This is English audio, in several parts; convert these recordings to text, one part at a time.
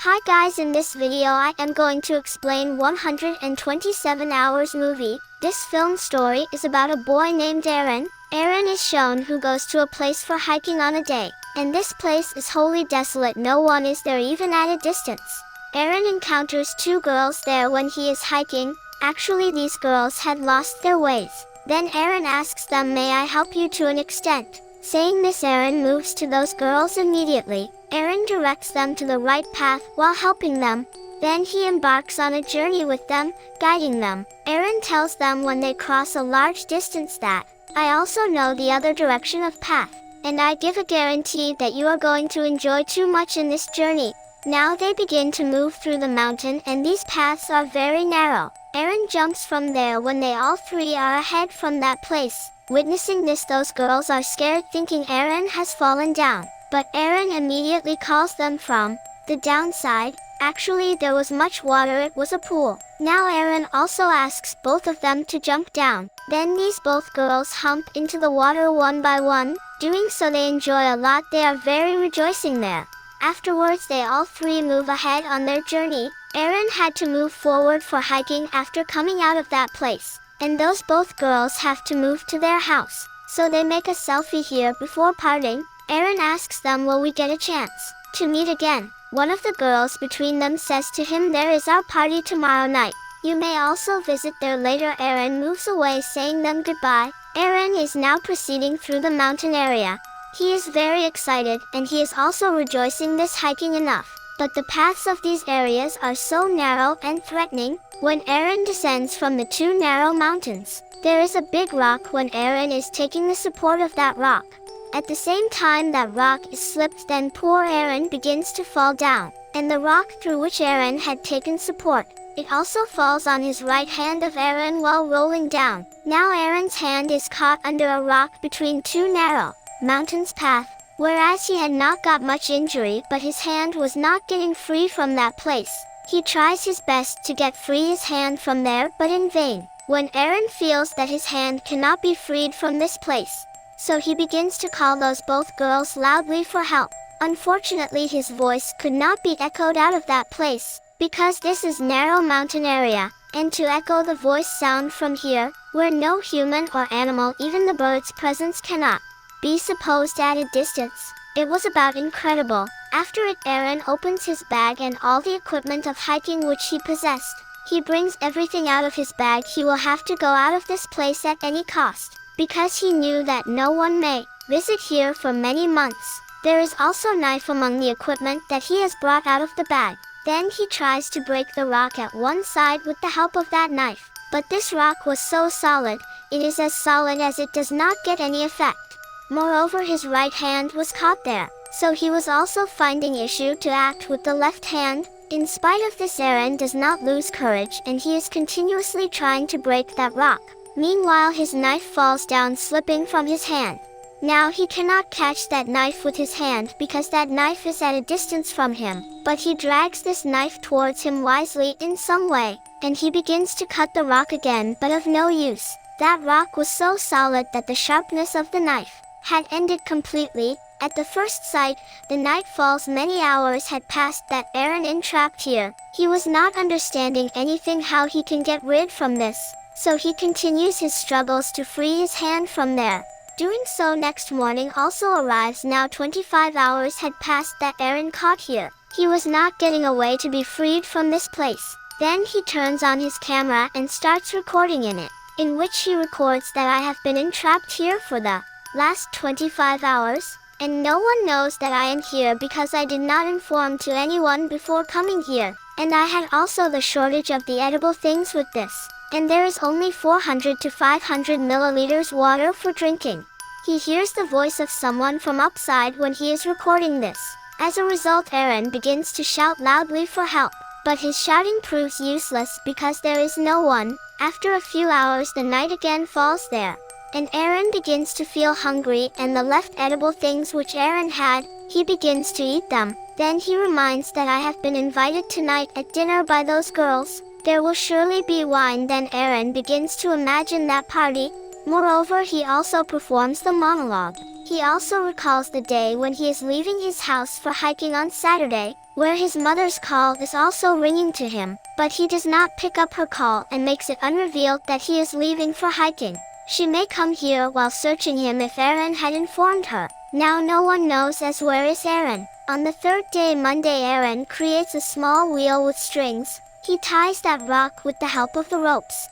Hi guys, in this video I am going to explain 127 Hours movie. This film story is about a boy named Aron. Aron is shown who goes to a place for hiking on a day. And this place is wholly desolate, no one is there even at a distance. Aron encounters two girls there when he is hiking. Actually, these girls had lost their ways. Then Aron asks them, "May I help you to an extent?" Saying this, Aron moves to those girls immediately. Aron directs them to the right path while helping them. Then he embarks on a journey with them, guiding them. Aron tells them when they cross a large distance that, "I also know the other direction of path, and I give a guarantee that you are going to enjoy too much in this journey." Now they begin to move through the mountain, and these paths are very narrow. Aron jumps from there when they all three are ahead from that place. Witnessing this, those girls are scared, thinking Aron has fallen down. But Aron immediately calls them from the downside. Actually, there was much water, it was a pool. Now Aron also asks both of them to jump down. Then these both girls hump into the water one by one. Doing so they enjoy a lot, they are very rejoicing there. Afterwards they all three move ahead on their journey. Aron had to move forward for hiking after coming out of that place. And those both girls have to move to their house. So they make a selfie here before parting. Aron asks them, "Will we get a chance to meet again?" One of the girls between them says to him, "There is our party tomorrow night. You may also visit there later." Aron moves away, saying them goodbye. Aron is now proceeding through the mountain area. He is very excited, and he is also rejoicing this hiking enough. But the paths of these areas are so narrow and threatening. When Aron descends from the two narrow mountains, there is a big rock when Aron is taking the support of that rock. At the same time that rock is slipped, then poor Aron begins to fall down, and the rock through which Aron had taken support, it also falls on his right hand of Aron while rolling down. Now Aron's hand is caught under a rock between two narrow mountains path, whereas he had not got much injury, but his hand was not getting free from that place. He tries his best to get free his hand from there, but in vain. When Aron feels that his hand cannot be freed from this place, so he begins to call those both girls loudly for help. Unfortunately, his voice could not be echoed out of that place, because this is narrow mountain area, and to echo the voice sound from here, where no human or animal, even the bird's presence, cannot be supposed at a distance. It was about incredible. After it, Aron opens his bag and all the equipment of hiking which he possessed. He brings everything out of his bag. He will have to go out of this place at any cost, because he knew that no one may visit here for many months. There is also a knife among the equipment that he has brought out of the bag. Then he tries to break the rock at one side with the help of that knife. But this rock was so solid, it is as solid as it does not get any effect. Moreover, his right hand was caught there, so he was also finding issue to act with the left hand. In spite of this, Aron does not lose courage, and he is continuously trying to break that rock. Meanwhile, his knife falls down, slipping from his hand. Now he cannot catch that knife with his hand because that knife is at a distance from him, but he drags this knife towards him wisely in some way, and he begins to cut the rock again, but of no use. That rock was so solid that the sharpness of the knife had ended completely. At the first sight, the night falls, many hours had passed that Aron entrapped here. He was not understanding anything how he can get rid from this, so he continues his struggles to free his hand from there. Doing so next morning also arrives. Now 25 hours had passed that Aron caught here. He was not getting a way to be freed from this place. Then he turns on his camera and starts recording in it, in which he records that I have been entrapped here for the last 25 hours, and no one knows that I am here because I did not inform to anyone before coming here, and I had also the shortage of the edible things with this, and there is only 400 to 500 milliliters water for drinking. He hears the voice of someone from upside when he is recording this. As a result, Aron begins to shout loudly for help, but his shouting proves useless because there is no one. After a few hours, the night again falls there, and Aron begins to feel hungry, and the left edible things which Aron had, he begins to eat them. Then he reminds that I have been invited tonight at dinner by those girls. There will surely be wine. Then Aron begins to imagine that party. Moreover, he also performs the monologue. He also recalls the day when he is leaving his house for hiking on Saturday. where his mother's call is also ringing to him, but he does not pick up her call and makes it unrevealed that he is leaving for hiking. She may come here while searching him if Aron had informed her. Now no one knows as where is Aron. On the third day, Monday, Aron creates a small wheel with strings. He ties that rock with the help of the ropes.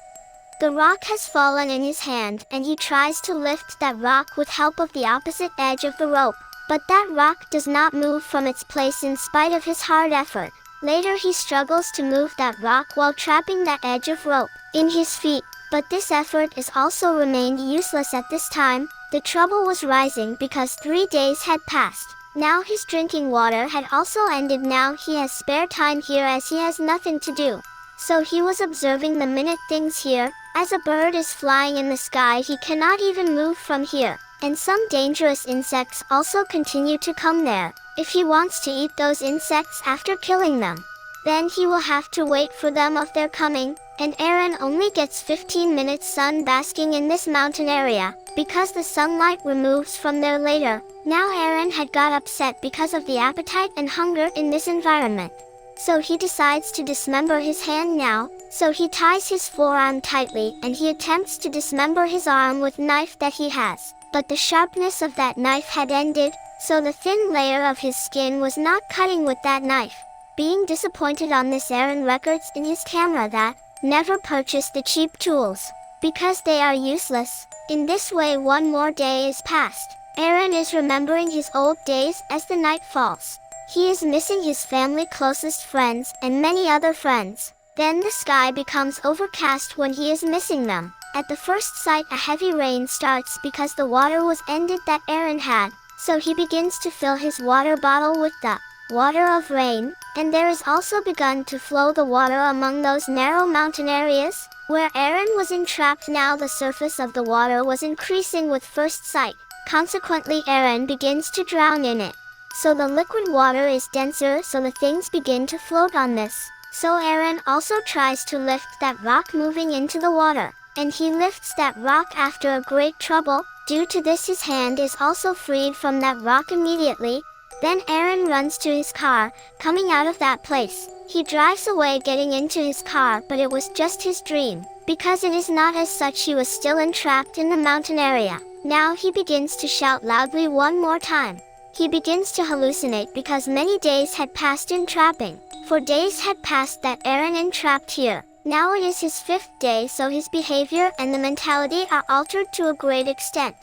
The rock has fallen in his hand and he tries to lift that rock with help of the opposite edge of the rope. But that rock does not move from its place in spite of his hard effort. Later he struggles to move that rock while trapping that edge of rope in his feet. But this effort is also remained useless at this time. The trouble was rising because 3 days had passed. Now his drinking water had also ended. Now he has spare time here as he has nothing to do. So he was observing the minute things here. As a bird is flying in the sky, he cannot even move from here. And some dangerous insects also continue to come there. If he wants to eat those insects after killing them, then he will have to wait for them of their coming. And Aron only gets 15 minutes sun basking in this mountain area, because the sunlight removes from there later. Now Aron had got upset because of the appetite and hunger in this environment. So he decides to dismember his hand now. So he ties his forearm tightly and he attempts to dismember his arm with knife that he has. But the sharpness of that knife had ended, so the thin layer of his skin was not cutting with that knife. Being disappointed on this, Aron records in his camera that, never purchase the cheap tools, because they are useless. In this way 1 more day is passed. Aron is remembering his old days as the night falls. He is missing his family, closest friends, and many other friends. Then the sky becomes overcast when he is missing them. At the first sight a heavy rain starts because the water was ended that Aron had. So he begins to fill his water bottle with the water of rain, and there is also begun to flow the water among those narrow mountain areas where Aron was entrapped. Now the surface of the water was increasing with first sight. Consequently Aron begins to drown in it. So the liquid water is denser, so the things begin to float on this. So Aron also tries to lift that rock moving into the water. And he lifts that rock after a great trouble. Due to this his hand is also freed from that rock immediately. Then Aron runs to his car, coming out of that place. He drives away getting into his car, but it was just his dream. Because it is not as such, he was still entrapped in the mountain area. Now he begins to shout loudly 1 more time. He begins to hallucinate because many days had passed in trapping. For days had passed that Aron entrapped here. Now it is his 5th day, so his behavior and the mentality are altered to a great extent.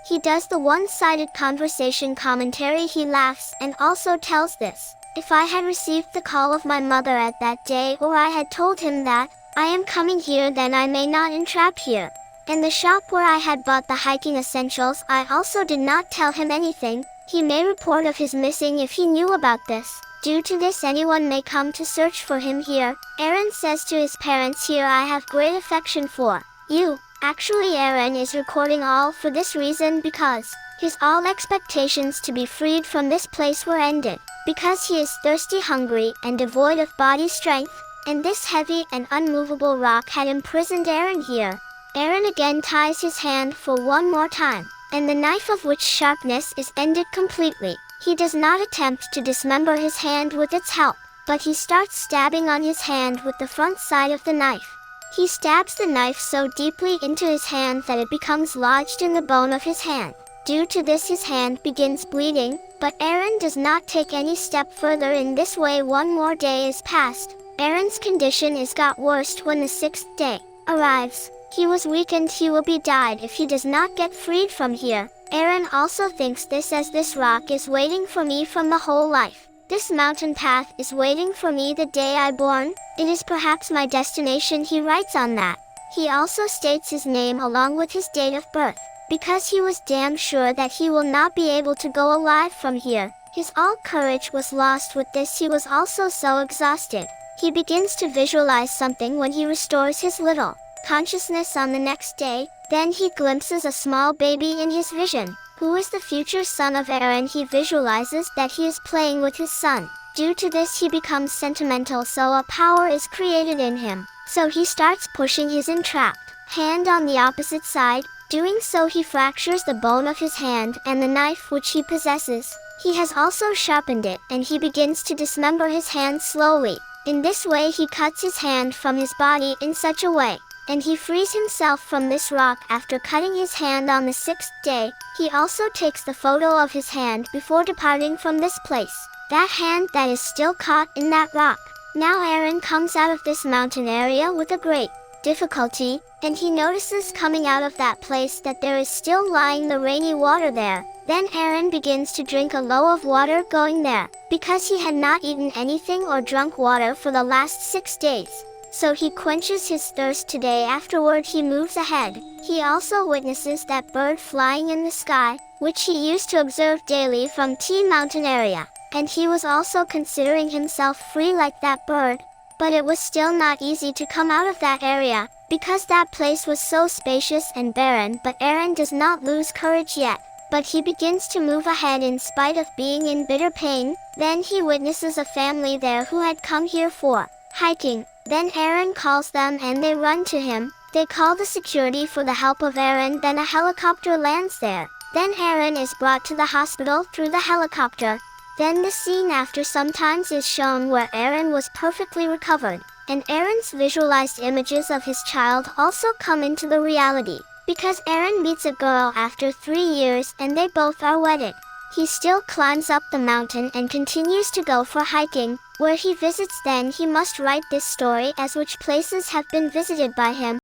He does the one-sided conversation commentary. He laughs and also tells this. If I had received the call of my mother at that day, or I had told him that I am coming here, then I may not entrap here. In the shop where I had bought the hiking essentials, I also did not tell him anything. He may report of his missing if he knew about this. Due to this anyone may come to search for him here. Aron says to his parents, here I have great affection for you. Actually Aron is recording all for this reason, because his all expectations to be freed from this place were ended. Because he is thirsty, hungry, and devoid of body strength, and this heavy and unmovable rock had imprisoned Aron here. Aron again ties his hand for 1 more time, and the knife of which sharpness is ended completely. He does not attempt to dismember his hand with its help, but he starts stabbing on his hand with the front side of the knife. He stabs the knife so deeply into his hand that it becomes lodged in the bone of his hand. Due to this his hand begins bleeding, but Aron does not take any step further. In this way 1 more day is passed. Aron's condition is got worse when the 6th day arrives. He was weakened, he will be died if he does not get freed from here. Aron also thinks this as this rock is waiting for me from the whole life. This mountain path is waiting for me the day I born. It is perhaps my destination, he writes on that. He also states his name along with his date of birth, because he was damn sure that he will not be able to go alive from here. His all courage was lost with this. He was also so exhausted. He begins to visualize something when he restores his little consciousness on the next day. Then he glimpses a small baby in his vision, who is the future son of Aron. He visualizes that he is playing with his son. Due to this he becomes sentimental, so a power is created in him. So he starts pushing his entrapped hand on the opposite side. Doing so he fractures the bone of his hand, and the knife which he possesses He has also sharpened it, and he begins to dismember his hand slowly. In this way he cuts his hand from his body in such a way, and he frees himself from this rock after cutting his hand on the 6th day. He also takes the photo of his hand before departing from this place, that hand that is still caught in that rock. Now Aron comes out of this mountain area with a great difficulty, and he notices coming out of that place that there is still lying the rainy water there. Then Aron begins to drink a low of water going there, because he had not eaten anything or drunk water for the last 6 days. So he quenches his thirst today. Afterward he moves ahead. He also witnesses that bird flying in the sky, which he used to observe daily from T mountain area, and he was also considering himself free like that bird. But it was still not easy to come out of that area, because that place was so spacious and barren. But Aron does not lose courage yet, but he begins to move ahead in spite of being in bitter pain. Then he witnesses a family there who had come here for hiking. Then Aron calls them and they run to him. They call the security for the help of Aron. Then a helicopter lands there. Then Aron is brought to the hospital through the helicopter. Then the scene after some times is shown where Aron was perfectly recovered, and Aron's visualized images of his child also come into the reality, because Aron meets a girl after 3 years and they both are wedded. He still climbs up the mountain and continues to go for hiking, where he visits. Then he must write this story as which places have been visited by him.